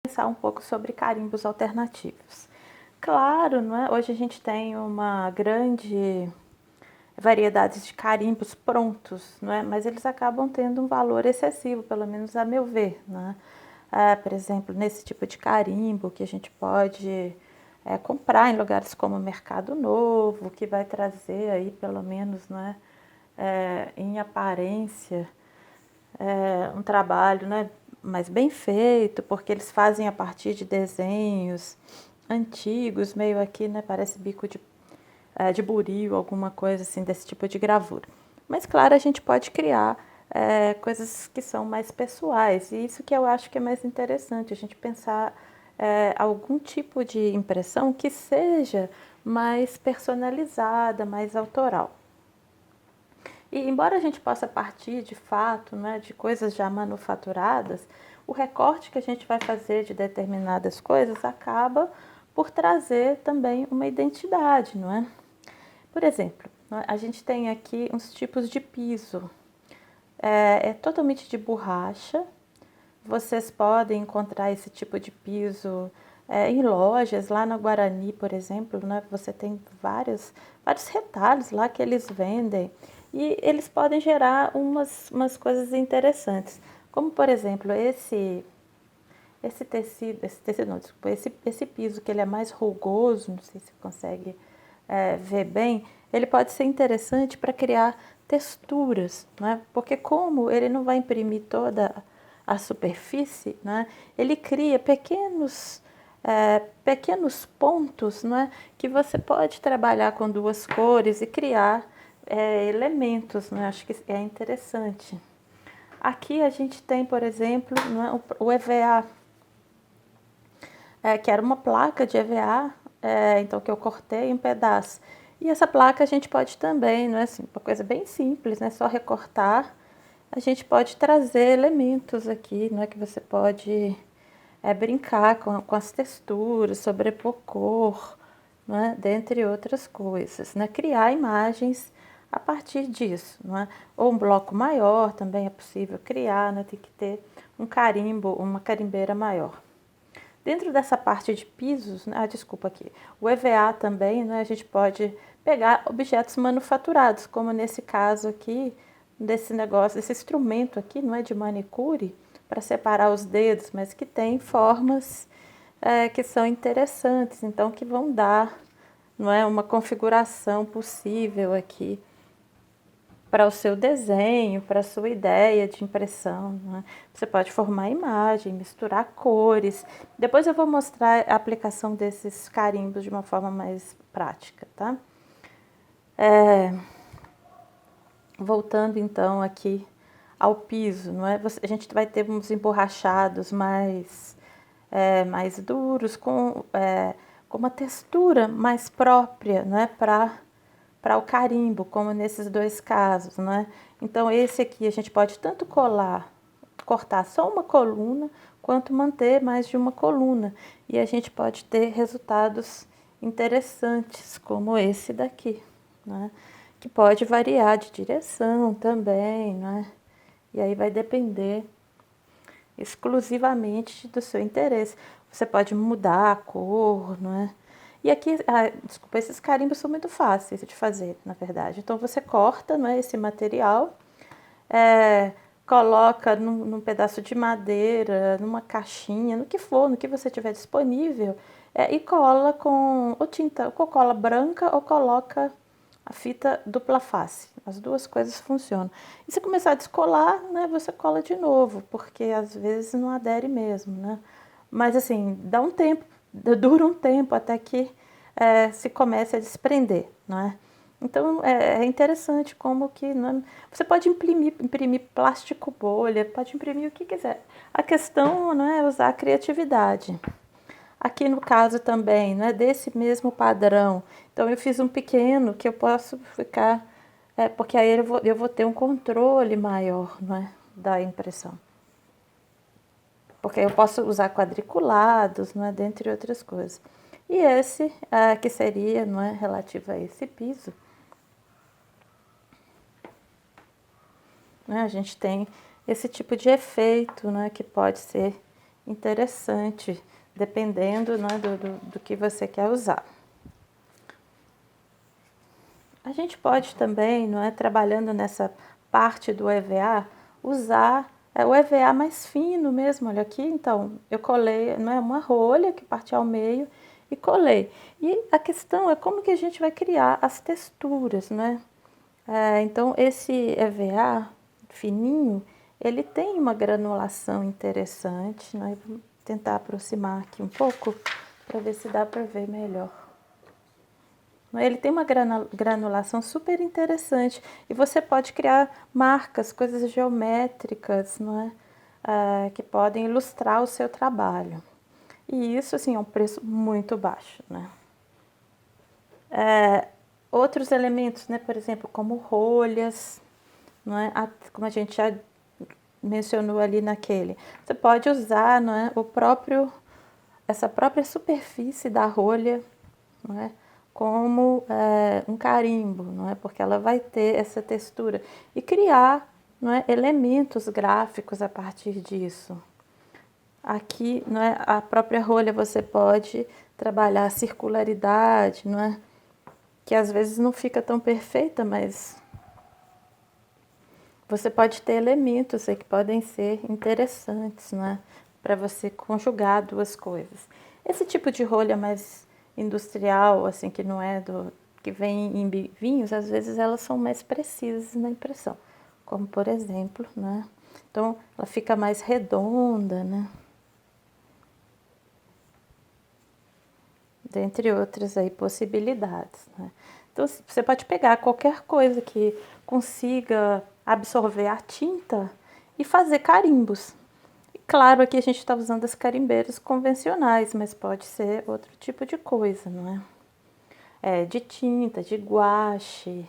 Pensar um pouco sobre carimbos alternativos. Claro, não é? Hoje a gente tem uma grande variedade de carimbos prontos, não é? Mas eles acabam tendo um valor excessivo, pelo menos a meu ver, né? Por exemplo, nesse tipo de carimbo que a gente pode comprar em lugares como o Mercado Novo, que vai trazer aí pelo menos, não é? Em aparência, um trabalho, né, mais bem feito, porque eles fazem a partir de desenhos antigos, meio aqui, né, parece bico de buril, alguma coisa assim desse tipo de gravura. Mas claro, a gente pode criar coisas que são mais pessoais, e isso que eu acho que é mais interessante, a gente pensar algum tipo de impressão que seja mais personalizada, mais autoral. E embora a gente possa partir de fato, né, de coisas já manufaturadas, o recorte que a gente vai fazer de determinadas coisas acaba por trazer também uma identidade, não é? Por exemplo, a gente tem aqui uns tipos de piso. É totalmente de borracha. Vocês podem encontrar esse tipo de piso em lojas, lá na Guarani, por exemplo, né? Você tem vários retalhos lá que eles vendem e eles podem gerar umas coisas interessantes. Como, por exemplo, esse tecido não, desculpa, esse piso que ele é mais rugoso, não sei se consegue ver bem, ele pode ser interessante para criar texturas, né? Porque como ele não vai imprimir toda a superfície, né? Ele cria pequenos pontos, né? Que você pode trabalhar com duas cores e criar elementos, né? Acho que é interessante. Aqui a gente tem, por exemplo, né, o EVA, que era uma placa de EVA, então que eu cortei em pedaços. E essa placa a gente pode também, não é assim, uma coisa bem simples, né? Só recortar. A gente pode trazer elementos aqui, não é que você pode brincar com as texturas, sobrepor cor, não é? Dentre outras coisas, né? Criar imagens a partir disso, não é? Ou um bloco maior também é possível criar, né? Tem que ter um carimbo, uma carimbeira maior. Dentro dessa parte de pisos, né, desculpa aqui, o EVA também, né, a gente pode pegar objetos manufaturados, como nesse caso aqui, desse negócio, desse instrumento aqui, não é de manicure, para separar os dedos, mas que tem formas que são interessantes, então que vão dar, não é, uma configuração possível aqui para o seu desenho, para a sua ideia de impressão, né? Você pode formar imagem, misturar cores. Depois eu vou mostrar a aplicação desses carimbos de uma forma mais prática, tá? Voltando então aqui ao piso, não é? A gente vai ter uns emborrachados mais duros, com uma textura mais própria, né, para o carimbo, como nesses dois casos, né? Então esse aqui a gente pode tanto cortar só uma coluna, quanto manter mais de uma coluna. E a gente pode ter resultados interessantes, como esse daqui, né? Que pode variar de direção também, né? E aí vai depender exclusivamente do seu interesse. Você pode mudar a cor, não é? E aqui, desculpa, esses carimbos são muito fáceis de fazer, na verdade. Então você corta, não é, esse material, coloca num pedaço de madeira, numa caixinha, no que for, no que você tiver disponível, e cola com ou tinta, ou cola branca ou coloca a fita dupla face. As duas coisas funcionam. E se começar a descolar, né, você cola de novo, porque às vezes não adere mesmo, né? Mas assim, dá um tempo, dura um tempo até que se comece a desprender, não é? Então é interessante como que você pode imprimir plástico bolha, pode imprimir o que quiser. A questão não é usar a criatividade. Aqui no caso também, não é desse mesmo padrão. Então eu fiz um pequeno que eu posso ficar, porque aí eu vou ter um controle maior, não é, da impressão. Porque eu posso usar quadriculados, não é, dentre outras coisas. E esse, que seria, não é, relativo a esse piso, né, a gente tem esse tipo de efeito, né, que pode ser interessante, dependendo, né, do que você quer usar. A gente pode também, não é, trabalhando nessa parte do EVA, usar o EVA mais fino mesmo. Olha aqui, então, eu colei, não é, uma rolha que parte ao meio e colei. E a questão é como que a gente vai criar as texturas, né? Então, esse EVA fininho, ele tem uma granulação interessante, né? Vou tentar aproximar aqui um pouco para ver se dá para ver melhor. Ele tem uma granulação super interessante e você pode criar marcas, coisas geométricas, não é? Que podem ilustrar o seu trabalho. E isso, assim, é um preço muito baixo, né? Outros elementos, né? Por exemplo, como rolhas, não é? Como a gente já mencionou ali naquele. Você pode usar, não é? Essa própria superfície da rolha, não é? Como um carimbo, não é? Porque ela vai ter essa textura e criar, não é, elementos gráficos a partir disso. Aqui, não é, a própria rolha você pode trabalhar a circularidade, não é? Que às vezes não fica tão perfeita, mas você pode ter elementos aí que podem ser interessantes, não é? Para você conjugar duas coisas. Esse tipo de rolha mais industrial, assim, que não é que vem em vinhos, às vezes elas são mais precisas na impressão, como por exemplo, né? Então ela fica mais redonda, né? Dentre outras aí possibilidades, né? Então você pode pegar qualquer coisa que consiga absorver a tinta e fazer carimbos. Claro, aqui a gente está usando as carimbeiras convencionais, mas pode ser outro tipo de coisa, não é? De tinta, de guache.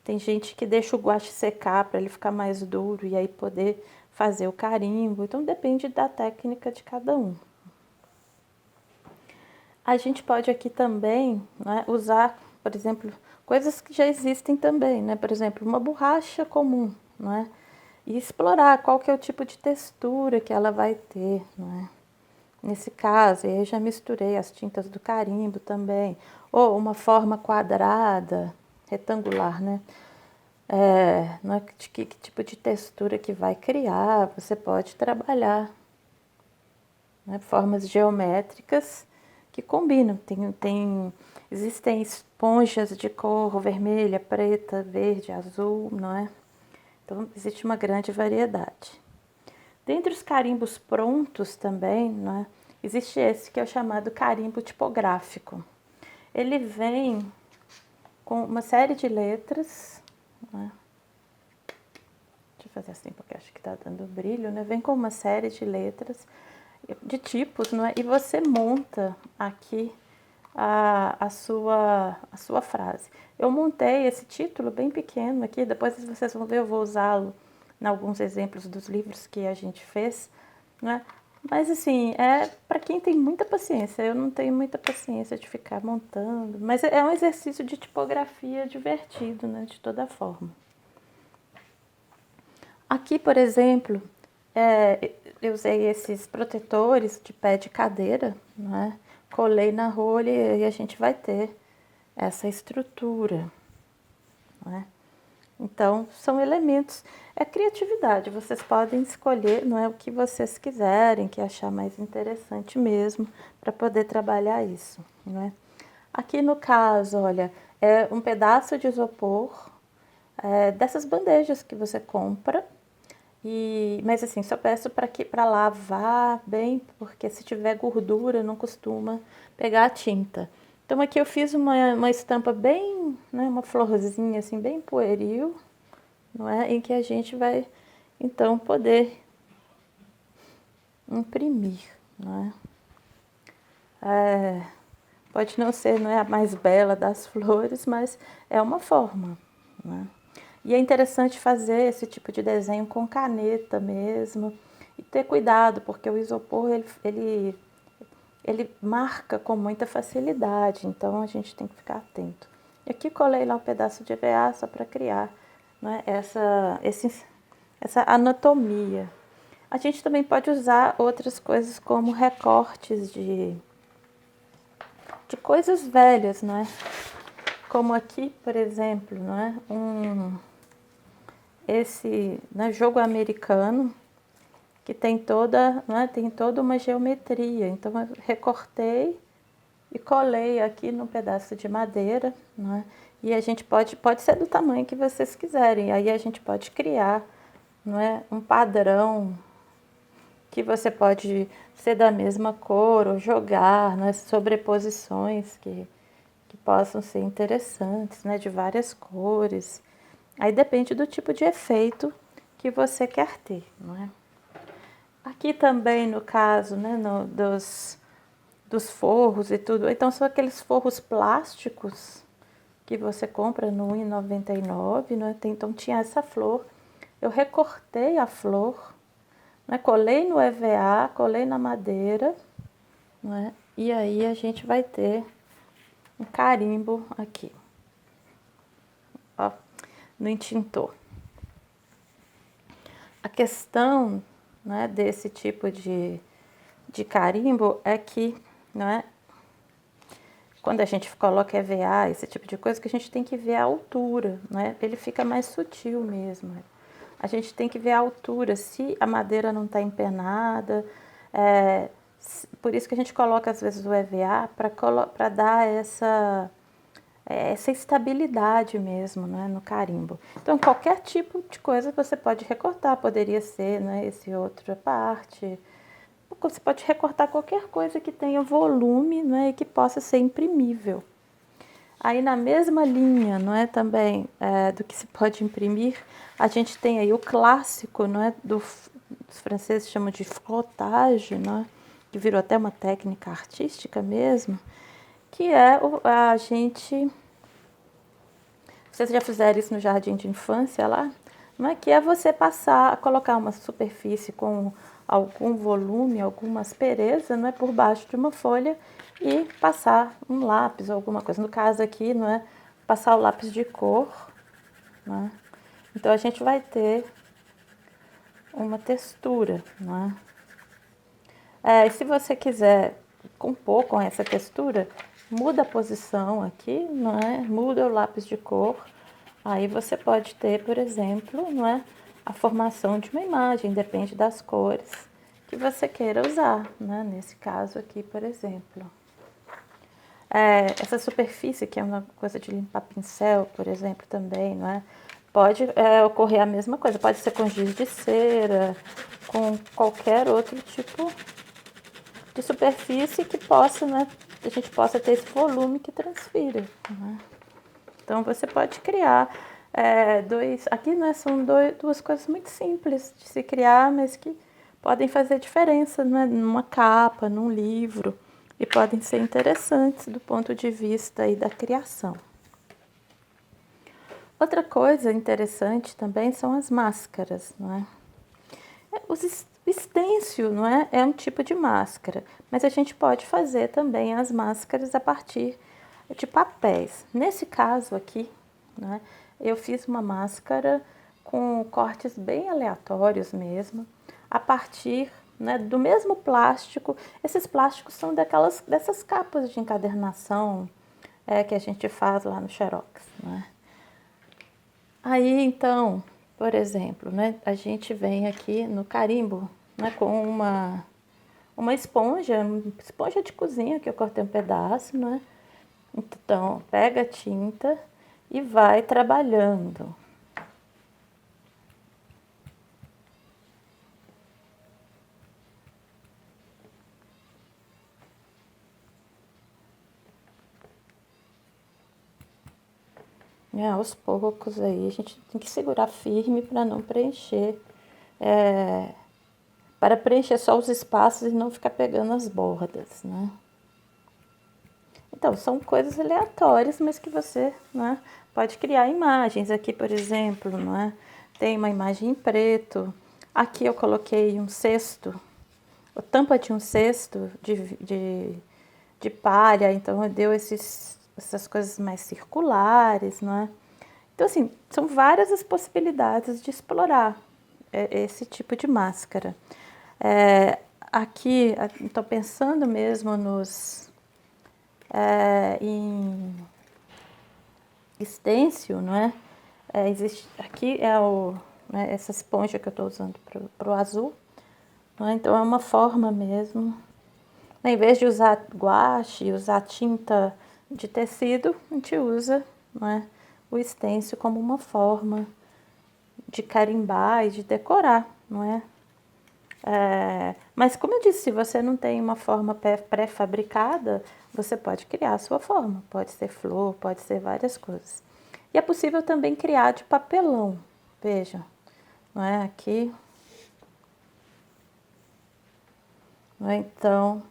Tem gente que deixa o guache secar para ele ficar mais duro e aí poder fazer o carimbo. Então depende da técnica de cada um. A gente pode aqui também, né, usar, por exemplo, coisas que já existem também, né? Por exemplo, uma borracha comum, não é? E explorar qual que é o tipo de textura que ela vai ter, não é? Nesse caso, eu já misturei as tintas do carimbo também, ou uma forma quadrada, retangular, né? Não é que tipo de textura que vai criar, você pode trabalhar, né? Formas geométricas que combinam. Existem esponjas de cor vermelha, preta, verde, azul, não é? Então, existe uma grande variedade. Dentre os carimbos prontos também, não é? Existe esse que é o chamado carimbo tipográfico. Ele vem com uma série de letras, não é? Deixa eu fazer assim porque acho que está dando brilho, né? Vem com uma série de letras, de tipos, não é? E você monta aqui a sua frase. Eu montei esse título bem pequeno aqui, depois vocês vão ver, eu vou usá-lo em alguns exemplos dos livros que a gente fez, né? Mas assim, é para quem tem muita paciência. Eu não tenho muita paciência de ficar montando, mas é um exercício de tipografia divertido, né? De toda forma. Aqui, por exemplo, eu usei esses protetores de pé de cadeira, né? Colei na rolha e a gente vai ter essa estrutura, né? Então, são elementos, é criatividade, vocês podem escolher, não é o que vocês quiserem, que achar mais interessante mesmo, para poder trabalhar isso, né? Aqui no caso, olha, é um pedaço de isopor, dessas bandejas que você compra, mas assim, só peço para lavar bem, porque se tiver gordura não costuma pegar a tinta. Então aqui eu fiz uma estampa bem, né, uma florzinha assim, bem pueril, não é? Em que a gente vai então poder imprimir, não é? Pode não ser, não é a mais bela das flores, mas é uma forma, né? E é interessante fazer esse tipo de desenho com caneta mesmo e ter cuidado, porque o isopor ele marca com muita facilidade, então a gente tem que ficar atento. E aqui colei lá um pedaço de EVA só para criar, né, essa anatomia. A gente também pode usar outras coisas como recortes de coisas velhas, não é? Como aqui, por exemplo, não é? Esse, né, jogo americano que tem toda, né, tem toda uma geometria. Então eu recortei e colei aqui num pedaço de madeira, né? E a gente pode ser do tamanho que vocês quiserem. Aí a gente pode criar, não é, um padrão que você pode ser da mesma cor ou jogar, né, sobreposições que possam ser interessantes, né, de várias cores. Aí depende do tipo de efeito que você quer ter, não é? Aqui também no caso, né, dos forros e tudo, então são aqueles forros plásticos que você compra no R$1,99, né? Então tinha essa flor, eu recortei a flor, né, colei no EVA, colei na madeira, né, e aí a gente vai ter um carimbo aqui, ó, no extintor. A questão, né, desse tipo de carimbo é que, né, quando a gente coloca EVA, esse tipo de coisa, que a gente tem que ver a altura, né? Ele fica mais sutil mesmo. A gente tem que ver a altura, se a madeira não está empenada. Por isso que a gente coloca às vezes o EVA para dar essa estabilidade mesmo, né, no carimbo. Então qualquer tipo de coisa você pode recortar, poderia ser, né, esse outra parte. Você pode recortar qualquer coisa que tenha volume, né, e que possa ser imprimível. Aí na mesma linha, não é, também do que se pode imprimir, a gente tem aí o clássico, não é, os franceses chamam de flottage, não é, que virou até uma técnica artística mesmo, que é a gente... Vocês já fizeram isso no jardim de infância lá? Não é? Que é você colocar uma superfície com algum volume, alguma aspereza, não é, por baixo de uma folha e passar um lápis ou alguma coisa. No caso aqui, não é, passar o lápis de cor, não é? Então a gente vai ter uma textura, não é? E se você quiser compor com essa textura, muda a posição aqui, não é? Muda o lápis de cor. Aí você pode ter, por exemplo, não é, a formação de uma imagem, depende das cores que você queira usar, né? Nesse caso aqui, por exemplo. Essa superfície, que é uma coisa de limpar pincel, por exemplo, também, não é? Pode ocorrer a mesma coisa, pode ser com giz de cera, com qualquer outro tipo de superfície que possa, né, a gente possa ter esse volume que transfira, né? Então você pode criar aqui, né, são duas coisas muito simples de se criar, mas que podem fazer diferença, né, numa capa, num livro, e podem ser interessantes do ponto de vista aí da criação. Outra coisa interessante também são as máscaras, não é? O stencil, não é? É um tipo de máscara, mas a gente pode fazer também as máscaras a partir de papéis. Nesse caso aqui, né, eu fiz uma máscara com cortes bem aleatórios mesmo, a partir, né, do mesmo plástico. Esses plásticos são dessas capas de encadernação que a gente faz lá no Xerox, né? Aí então, por exemplo, né, a gente vem aqui no carimbo, né, com uma esponja de cozinha que eu cortei um pedaço, né? Então, pega a tinta e vai trabalhando. Aos poucos aí, a gente tem que segurar firme para não preencher, para preencher só os espaços e não ficar pegando as bordas, né? Então, são coisas aleatórias, mas que você, né, pode criar imagens. Aqui, por exemplo, né, tem uma imagem em preto. Aqui eu coloquei um cesto, a tampa de um cesto de palha, então deu essas coisas mais circulares, né? Então, assim, são várias as possibilidades de explorar esse tipo de máscara. Aqui, estou pensando mesmo em stencil, não é? Aqui né, essa esponja que eu estou usando para o azul, não é? Então é uma forma mesmo. Em vez de usar guache, usar tinta de tecido, a gente usa, não é, o stencil como uma forma de carimbar e de decorar, não é? Mas como eu disse, se você não tem uma forma pré-fabricada, você pode criar a sua forma. Pode ser flor, pode ser várias coisas. E é possível também criar de papelão. Veja, não é? Aqui. Não é? Então,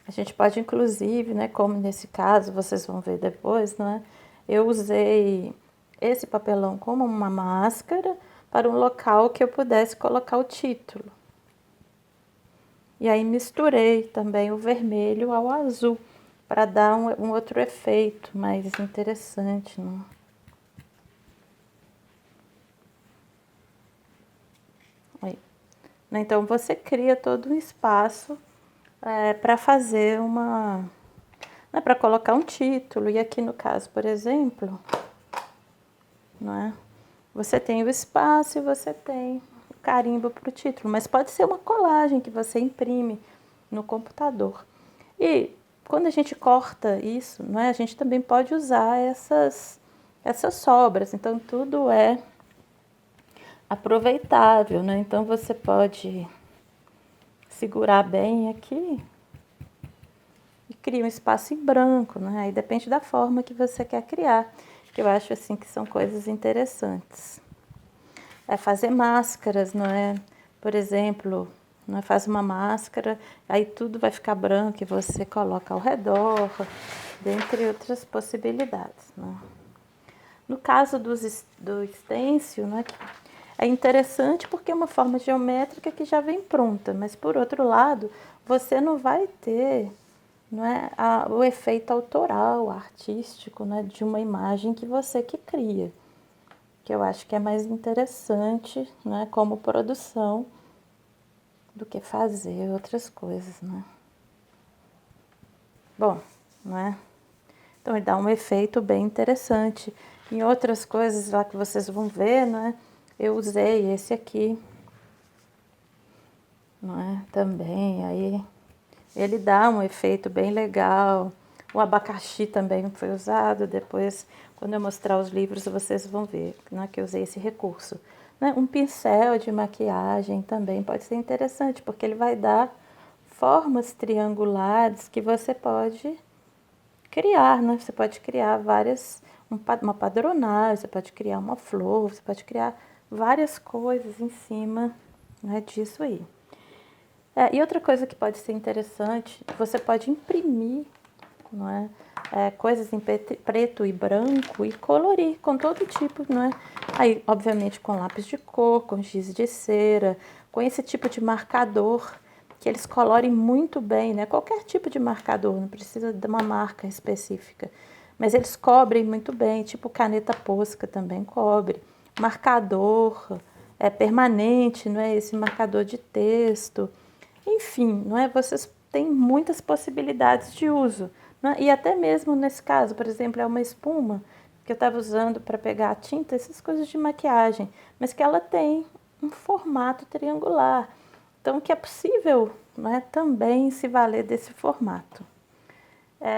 a gente pode inclusive, né, como nesse caso, vocês vão ver depois, não é? Eu usei esse papelão como uma máscara para um local que eu pudesse colocar o título. E aí misturei também o vermelho ao azul para dar um outro efeito mais interessante, não? Aí. Então você cria todo um espaço para fazer né, para colocar um título. E aqui no caso, por exemplo, não é? Você tem o espaço e você tem o carimbo para o título, mas pode ser uma colagem que você imprime no computador. E quando a gente corta isso, não é? A gente também pode usar essas sobras. Então tudo é aproveitável, né? Então você pode segurar bem aqui e criar um espaço em branco, né? Aí depende da forma que você quer criar. Que eu acho assim que são coisas interessantes. Fazer máscaras, não é? Por exemplo, não é? Faz uma máscara, aí tudo vai ficar branco e você coloca ao redor, dentre outras possibilidades, né? No caso do stencil, né, é interessante porque é uma forma geométrica que já vem pronta, mas por outro lado, você não vai ter, não é, o efeito autoral, artístico, né, de uma imagem que você que cria, que eu acho que é mais interessante, né, como produção do que fazer outras coisas, né? Bom, não é? Então ele dá um efeito bem interessante. Em outras coisas lá que vocês vão ver, né? Eu usei esse aqui, não é? Também, aí ele dá um efeito bem legal. O abacaxi também foi usado. Depois, quando eu mostrar os livros, vocês vão ver, né, que eu usei esse recurso. Né? Um pincel de maquiagem também pode ser interessante, porque ele vai dar formas triangulares que você pode criar, né? Você pode criar uma padronagem, você pode criar uma flor, você pode criar várias coisas em cima, né, disso aí. E outra coisa que pode ser interessante, você pode imprimir, não é? Coisas em preto e branco e colorir com todo tipo, não é? Aí, obviamente, com lápis de cor, com giz de cera, com esse tipo de marcador, que eles colorem muito bem, né? Qualquer tipo de marcador, não precisa de uma marca específica. Mas eles cobrem muito bem, tipo caneta Posca também cobre. Marcador permanente, não é? Esse marcador de texto. Enfim, não é? Vocês têm muitas possibilidades de uso. Né? E até mesmo nesse caso, por exemplo, é uma espuma que eu estava usando para pegar a tinta, essas coisas de maquiagem, mas que ela tem um formato triangular. Então, que é possível, né, também se valer desse formato.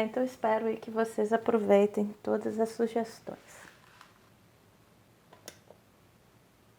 Então, espero aí que vocês aproveitem todas as sugestões.